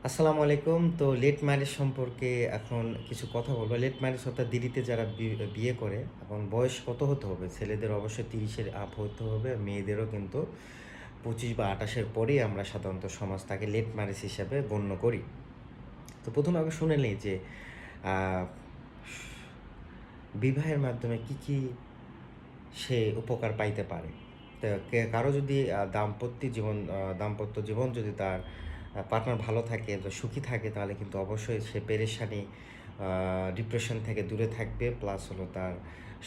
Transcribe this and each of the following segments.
আসসালামু আলাইকুম। তো লেট ম্যারেজ সম্পর্কে এখন কিছু কথা বলবো। লেট ম্যারেজ অর্থাৎ দেরিতে যারা বিয়ে করে, এখন বয়স কত হতে হবে? ছেলেদের অবশ্যই ৩০-এর আপ হতে হবে। মেয়েদেরও কিন্তু ২৫ বা ২৮ এর পরেই আমরা সাধারণত সমাজ তাকে লেট ম্যারেজ হিসাবে গণ্য করি। তো ১ম আগে শুনে নেই যে আ বিবাহের মাধ্যমে কি সে উপকার পাইতে পারে। তো কারো যদি দাম্পত্য জীবন যদি তার পার্টনার ভালো থাকে, সুখী থাকে, তাহলে কিন্তু অবশ্যই সে পেরেশানি, ডিপ্রেশন থেকে দূরে থাকবে। প্লাস হলো তার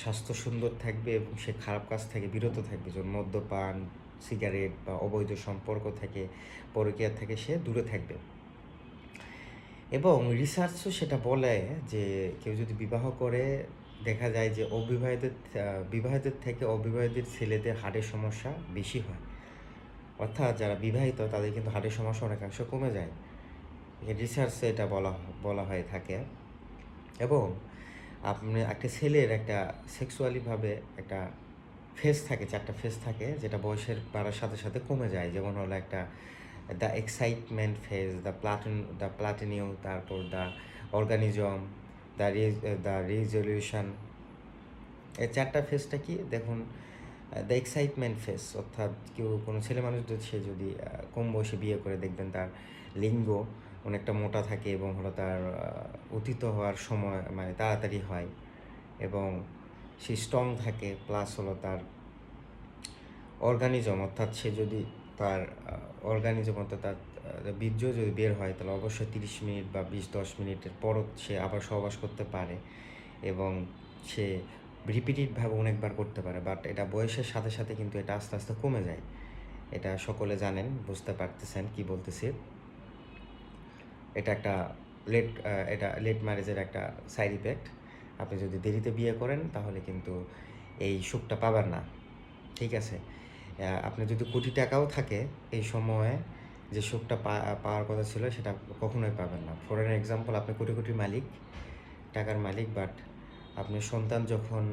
স্বাস্থ্য সুন্দর থাকবে এবং সে খারাপ কাজ থেকে বিরত থাকবে। যেমন মদ্যপান, সিগারেট বা অবৈধ সম্পর্ক থেকে, পরকীয়া থেকে সে দূরে থাকবে। এবং রিসার্চও সেটা বলে যে কেউ যদি বিবাহ করে, দেখা যায় যে বিবাহিতের থেকে অবিবাহিত ছেলেদের হার্টের সমস্যা বেশি হয়। অর্থাৎ যারা বিবাহিত তাদের কিন্তু হার্টের সমস্যা অনেকাংশ কমে যায়। রিসার্চে এটা বলা হয়ে থাকে। এবং আপনি একটা ছেলের একটা সেক্সুয়ালিভাবে একটা ফেজ থাকে, ৪ টা ফেজ থাকে, যেটা বয়সের বাড়ার সাথে সাথে কমে যায়। যেমন হলো একটা দ্য এক্সাইটমেন্ট ফেজ, দ্য প্লাটিনিউ, তারপর দ্য অর্গানিজম, দ্য রিজলিউশন। এই ৪ টা ফেজটা কি দেখুন। দ্য এক্সাইটমেন্ট ফেজ অর্থাৎ কোনো ছেলে মানুষ যদি সে যদি কম বয়সে বিয়ে করে, দেখবেন তার লিঙ্গ অনেকটা মোটা থাকে এবং হলো তার অতীত হওয়ার সময় মানে তাড়াতাড়ি হয় এবং সে স্ট্রং থাকে। প্লাস হলো তার অর্গানিজম অর্থাৎ সে যদি তার অর্গানিজম অর্থাৎ তার বীর্য যদি বের হয়, তাহলে অবশ্যই ৩০ মিনিট বা ২০-১০ মিনিটের পরও সে আবার সহবাস করতে পারে এবং সে রিপিটেডভাবে অনেকবার করতে পারে। বাট এটা বয়সের সাথে সাথে কিন্তু এটা আস্তে আস্তে কমে যায়। এটা সকলে জানেন, বুঝতে পারতেছেন কি বলতেছি। এটা একটা লেট ম্যারেজের একটা সাইড ইফেক্ট। আপনি যদি দেরিতে বিয়ে করেন তাহলে কিন্তু এই সুখটা পাবেন না। ঠিক আছে? আপনার যদি কোটি টাকাও থাকে, এই সময়ে যে সুখটা পাওয়ার কথা ছিল সেটা কখনোই পাবেন না। ফর এন এক্সাম্পল, আপনি কোটি কোটির মালিক, টাকার মালিক, বাট আপনার সন্তান যখন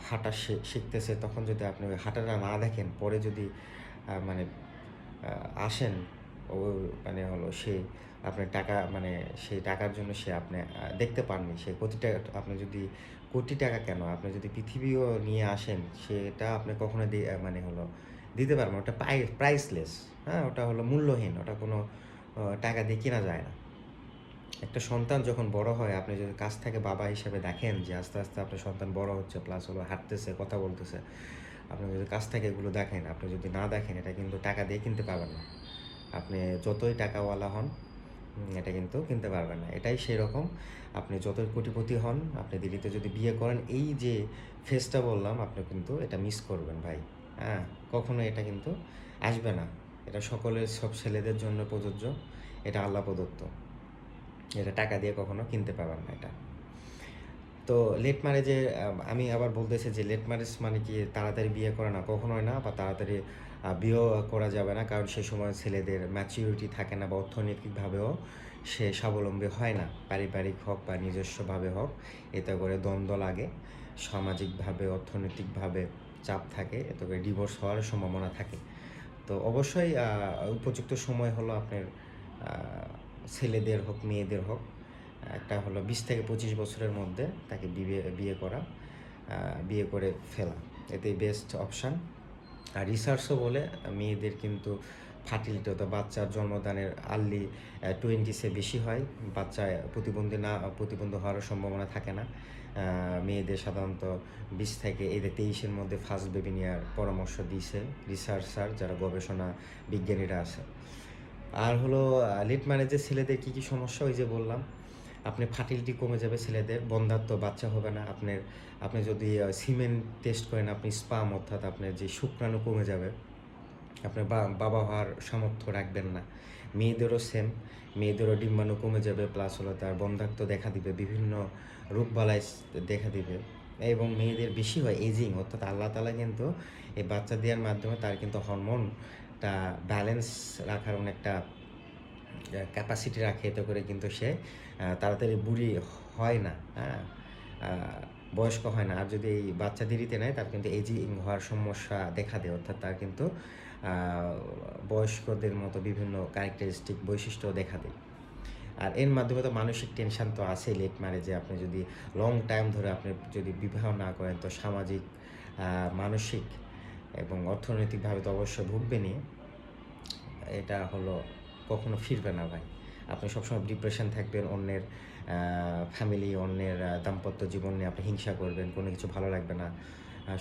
হাঁটা শিখতেছে, তখন যদি আপনি ওই হাঁটাটা না দেখেন, পরে যদি মানে আসেন, ও মানে হলো সে আপনার টাকা মানে সেই টাকার জন্য সে আপনি দেখতে পাননি। সে কোটি টাকা, আপনি যদি কোটি টাকা কেন, আপনি যদি পৃথিবীও নিয়ে আসেন, সেটা আপনি কখনো মানে হলো দিতে পারবেন না। ওটা প্রাইসলেস। হ্যাঁ, ওটা হলো মূল্যহীন। ওটা কোনো টাকা দিয়ে কেনা যায় না। একটা সন্তান যখন বড় হয়, আপনি যদি কাছ থেকে বাবা হিসেবে দেখেন যে আস্তে আস্তে আপনার সন্তান বড় হচ্ছে, প্লাস হলো হাঁটতেছে, কথা বলতেছে, আপনি যদি কাছ থেকে এগুলো দেখেন, আপনি যদি না দেখেন, এটা কিন্তু টাকা দিয়ে কিনতে পারবেন না। আপনি যতই টাকাওয়ালা হন, এটা কিন্তু কিনতে পারবেন না। এটাই সেরকম, আপনি যতই কোটিপতি হন, আপনি দেরিতে যদি বিয়ে করেন, এই যে ফেজটা বললাম, আপনি কিন্তু এটা মিস করবেন ভাই। হ্যাঁ, কখনো এটা কিন্তু আসবে না। এটা সব ছেলেদের জন্য প্রযোজ্য। এটা আল্লাহ প্রদত্ত। এটা টাকা দিয়ে কখনো কিনতে পারবেন না এটা। তো লেট ম্যারেজে আমি আবার বলতেছি যে লেট ম্যারেজ মানে কি তাড়াতাড়ি বিয়ে করা না, কখনোই না। বা তাড়াতাড়ি বিয়েও করা যাবে না, কারণ সে সময় ছেলেদের ম্যাচিউরিটি থাকে না বা অর্থনৈতিকভাবেও সে স্বাবলম্বী হয় না। পারিবারিক হোক বা নিজস্বভাবে হোক, এতে করে দ্বন্দ্ব লাগে, সামাজিকভাবে অর্থনৈতিকভাবে চাপ থাকে, এতে করে ডিভোর্স হওয়ার সম্ভাবনা থাকে। তো অবশ্যই উপযুক্ত সময় হলো আপনার ছেলেদের হোক মেয়েদের হোক, একটা হলো ২০ থেকে ২৫ বছরের মধ্যে তাকে বিয়ে করা, বিয়ে করে ফেলা, এটাই বেস্ট অপশান। আর রিসার্চও বলে মেয়েদের কিন্তু ফার্টিলিটি অর্থাৎ বাচ্চার জন্মদানের আর্লি 20s বেশি হয়। বাচ্চায় প্রতিবন্ধী হওয়ার সম্ভাবনা থাকে না। মেয়েদের সাধারণত ২০ থেকে 23-এর মধ্যে ফার্স্ট বেবি নেওয়ার পরামর্শ দিয়েছে রিসার্চার, যারা গবেষণা বিজ্ঞানীরা আছে। আর হলো লেট ম্যারেজের ছেলেদের কী সমস্যা, ওই যে বললাম, আপনি ফার্টিলিটি কমে যাবে ছেলেদের, বন্ধ্যাত্ব, বাচ্চা হবে না। আপনি যদি সিমেন টেস্ট করেন, আপনি স্পাম অর্থাৎ আপনার যে শুক্রাণু কমে যাবে, আপনার বাবা হওয়ার সামর্থ্য রাখবেন না। মেয়েদেরও সেম, মেয়েদেরও ডিম্বাণু কমে যাবে, প্লাস হলো তার বন্ধ্যাত্ব দেখা দিবে, বিভিন্ন রোগবালাই দেখা দিবে। এবং মেয়েদের বেশি হয় এজিং, অর্থাৎ আল্লাহ তাআলা কিন্তু এই বাচ্চা দেওয়ার মাধ্যমে তার কিন্তু হরমোনটা ব্যালেন্স রাখার অনেকটা ক্যাপাসিটি রাখে, এতে করে কিন্তু সে তাড়াতাড়ি বুড়ি হয় না। হ্যাঁ, বয়স্ক হয় না। আর যদি এই বাচ্চা দেরিতে নেয়, তার কিন্তু এজিং হওয়ার সমস্যা দেখা দেয়, অর্থাৎ তার কিন্তু বয়স্কদের মতো বিভিন্ন ক্যারেক্টারিস্টিক বৈশিষ্ট্য দেখা দেয়। আর এর মাধ্যমে তো মানসিক টেনশন তো আছেই লেট ম্যারেজে। আপনি যদি লং টাইম ধরে আপনি যদি বিবাহ না করেন তো সামাজিক, মানসিক এবং অর্থনৈতিকভাবে তো অবশ্যই ভুগবেনই। এটা হলো কখনো ফিরবে না ভাই। আপনি সবসময় ডিপ্রেশন থাকবেন, অন্যের ফ্যামিলি, অন্যের দাম্পত্য জীবন নিয়ে আপনি হিংসা করবেন, কোনো কিছু ভালো লাগবে না,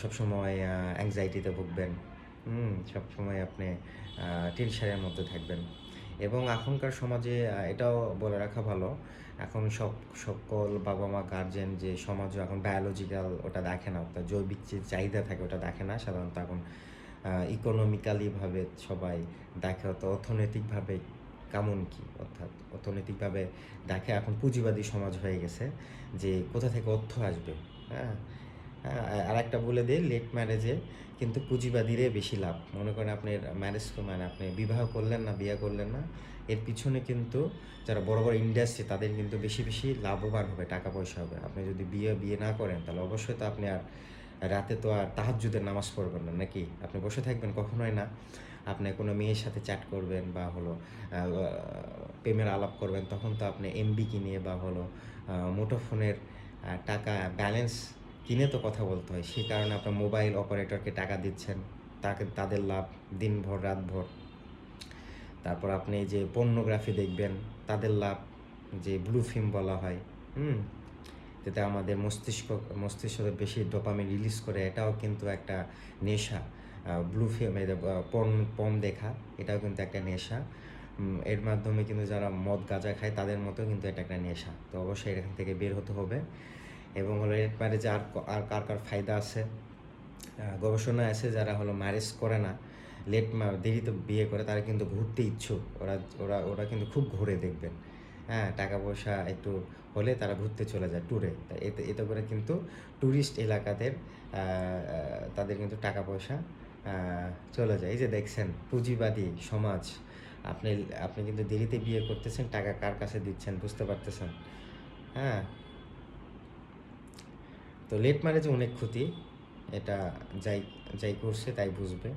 সবসময় অ্যাংজাইটিতে ভুগবেন, সবসময় আপনি টেনশনের মধ্যে থাকবেন। এবং এখনকার সমাজে এটাও বলে রাখা ভালো, এখন সকল বাবা মা গার্জেন যে সমাজও এখন বায়োলজিক্যাল ওটা দেখে না, অর্থাৎ জৈবিক যে চাহিদা থাকে ওটা দেখে না সাধারণত। এখন ইকোনমিক্যালিভাবে সবাই দেখে, অর্থনৈতিকভাবে কেমন কী, অর্থাৎ অর্থনৈতিকভাবে দেখে। এখন পুঁজিবাদী সমাজ হয়ে গেছে যে কোথা থেকে অর্থ আসবে। হ্যাঁ, আর একটা বলে দিই, লেট ম্যারেজে কিন্তু পুঁজিবাদীরে বেশি লাভ। মনে করেন আপনার ম্যারেজ, মানে আপনি বিবাহ করলেন না, বিয়ে করলেন না, এর পিছনে কিন্তু যারা বড় বড় ইন্ডাস্ট্রি তাদের কিন্তু বেশি বেশি লাভবান হবে, টাকা পয়সা হবে। আপনি যদি বিয়ে না করেন তাহলে অবশ্যই তো আপনি আর রাতে তো আর তাহাজ্জুদের নামাজ পড়বেন না নাকি? আপনি বসে থাকবেন? কখনোই না। আপনি কোনো মেয়ের সাথে চ্যাট করবেন বা হলো প্রেমের আলাপ করবেন, তখন তো আপনি এমবি কিনে বা হলো মুঠোফোনের টাকা ব্যালেন্স কিনে তো কথা বলতে হয়। সেই কারণে আপনার মোবাইল অপারেটরকে টাকা দিচ্ছেন, তাদের লাভ দিনভর রাতভর। তারপর আপনি যে পর্নোগ্রাফি দেখবেন, তাদের লাভ, যে ব্লু ফিল্ম বলা হয়, যেটা আমাদের মস্তিষ্কে বেশি ডোপামিন রিলিজ করে, এটাও কিন্তু একটা নেশা। ব্লু ফিল্ম, পর্ন দেখা, এটাও কিন্তু একটা নেশা। এর মাধ্যমে কিন্তু যারা মদ গাঁজা খায় তাদের মতো কিন্তু এটা একটা নেশা। তো অবশ্যই এখান থেকে বের হতে হবে। এবং হলো লেট ম্যারেজে আর কার ফায়দা আছে, গবেষণা আছে যারা হলো ম্যারেজ করে না, দেরিতে বিয়ে করে, তারা কিন্তু ঘুরতে ইচ্ছুক। ওরা ওরা ওরা কিন্তু খুব ঘুরে, দেখবেন। হ্যাঁ, টাকা পয়সা একটু হলে তারা ঘুরতে চলে যায় ট্যুরে। এতে এতে করে কিন্তু ট্যুরিস্ট এলাকাদের তাদের কিন্তু টাকা পয়সা চলে যায়। এই যে দেখছেন পুঁজিবাদী সমাজ, আপনি আপনি কিন্তু দেরিতে বিয়ে করতেছেন, টাকা কার কাছে দিচ্ছেন বুঝতে পারতেছেন? হ্যাঁ, তো লেট ম্যারেজে অনেক ক্ষতি, এটা যাই যাই করছে তাই বুঝবে।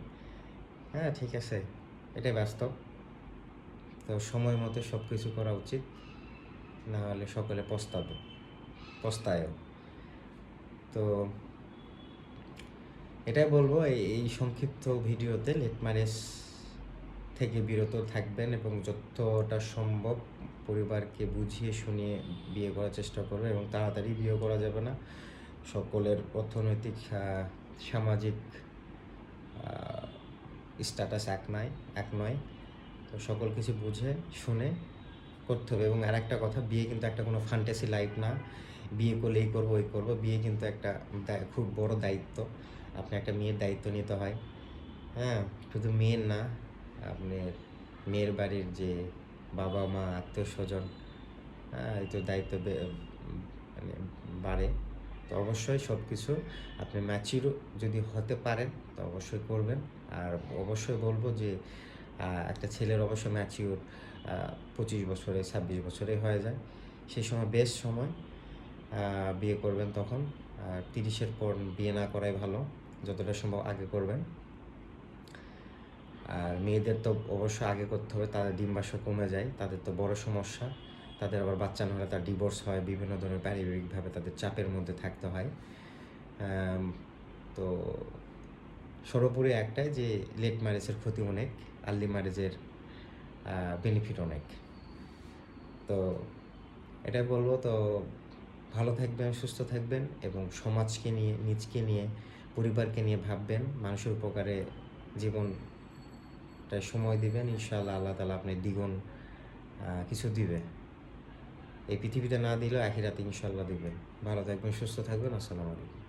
হ্যাঁ, ঠিক আছে, এটাই বাস্তব। তো সময় মতো সব কিছু করা উচিত, না হলে সকলে পস্তায়ও। তো এটাই বলবো এই সংক্ষিপ্ত ভিডিওতে, লেট ম্যারেজ থেকে বিরত থাকবেন এবং যতটা সম্ভব পরিবারকে বুঝিয়ে শুনিয়ে বিয়ে করার চেষ্টা করবে। এবং তাড়াতাড়ি বিয়ে করা যাবে না, সকলের অর্থনৈতিক, সামাজিক স্ট্যাটাস এক নয়। তো সকল কিছু বুঝে শুনে করতে হবে। এবং আর একটা কথা, বিয়ে কিন্তু একটা কোনো ফ্যান্টাসি লাইফ না। বিয়ে করলে এই করবো ওই করবো, বিয়ে কিন্তু একটা খুব বড় দায়িত্ব। আপনি একটা মেয়ের দায়িত্ব নিতে হয়। হ্যাঁ, শুধু মেয়ের না, আপনার মেয়ের বাড়ির যে বাবা মা, আত্মীয় স্বজন, এই তো দায়িত্ব মানে বাড়ে। তো অবশ্যই সব কিছু আপনি ম্যাচিউর যদি হতে পারেন তো অবশ্যই করবেন। আর অবশ্যই বলবো যে একটা ছেলের অবশ্যই ম্যাচিউর 25 বছরে 26 বছরে হয়ে যায়। সেই সময় বেস্ট সময় বিয়ে করবেন তখন। 30-এর পর বিয়ে না করাই ভালো, যতটা সম্ভব আগে করবেন। আর মেয়েদের তো অবশ্যই আগে করতে হবে, তাদের ডিম্বাশয় কমে যায়, তাদের তো বড় সমস্যা। তাদের আবার বাচ্চা না হলে তার ডিভোর্স হয়, বিভিন্ন ধরনের পারিবারিকভাবে তাদের চাপের মধ্যে থাকতে হয়। তো সর্বোপরি একটাই যে লেট ম্যারেজের ক্ষতি অনেক, আর্লি ম্যারেজের বেনিফিট অনেক। তো এটাই বলবো। তো ভালো থাকবেন, সুস্থ থাকবেন এবং সমাজকে নিয়ে, নিজকে নিয়ে, পরিবারকে নিয়ে ভাববেন, মানুষের উপকারে জীবনটায় সময় দিবেন। ইনশাআল্লাহ আল্লাহ তাআলা আপনি দ্বিগুণ কিছু দিবে। এই পৃথিবীতে না দিলেও আখিরাতে ইনশাআল্লাহ দিবেন। ভালো থাকবেন, সুস্থ থাকবেন। আসসালামু আলাইকুম।